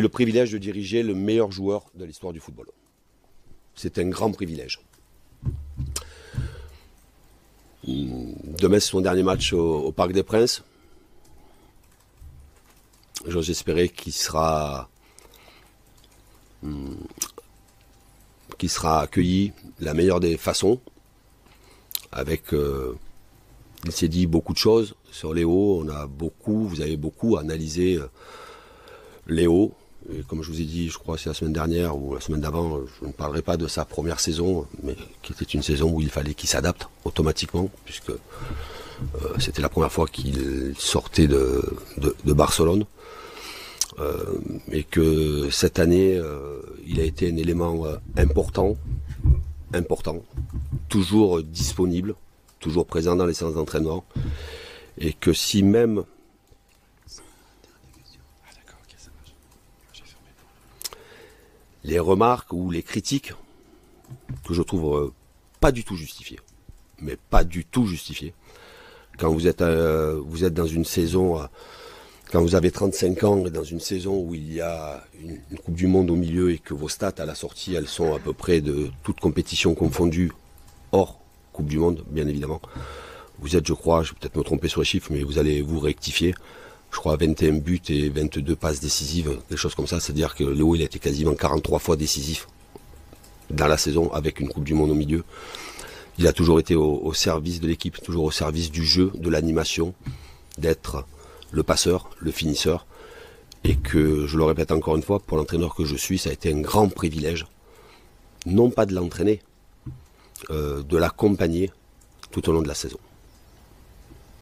le privilège de diriger le meilleur joueur de l'histoire du football. C'est un grand privilège. Demain, c'est son dernier match au Parc des Princes. J'ose espérer qu'il sera accueilli de la meilleure des façons. Il s'est dit beaucoup de choses sur Léo. Vous avez beaucoup analysé Léo. Et comme je vous ai dit, je crois que c'est la semaine dernière ou la semaine d'avant, je ne parlerai pas de sa première saison, mais qui était une saison où il fallait qu'il s'adapte automatiquement, puisque c'était la première fois qu'il sortait de Barcelone. Et que cette année, il a été un élément important, toujours disponible, toujours présent dans les séances d'entraînement, et que si même les remarques ou les critiques que je trouve pas du tout justifiées, mais pas du tout justifiées, quand vous êtes dans une saison, quand vous avez 35 ans et dans une saison où il y a une Coupe du Monde au milieu et que vos stats à la sortie, elles sont à peu près de toute compétition confondue, hors Coupe du Monde, bien évidemment. Vous êtes, je crois, je vais peut-être me tromper sur les chiffres, mais vous allez vous rectifier. Je crois 21 buts et 22 passes décisives, quelque chose comme ça. C'est-à-dire que Léo, il a été quasiment 43 fois décisif dans la saison avec une Coupe du Monde au milieu. Il a toujours été au service de l'équipe, toujours au service du jeu, de l'animation, d'être le passeur, le finisseur. Et que, je le répète encore une fois, pour l'entraîneur que je suis, ça a été un grand privilège, non pas de l'entraîner, de l'accompagner tout au long de la saison.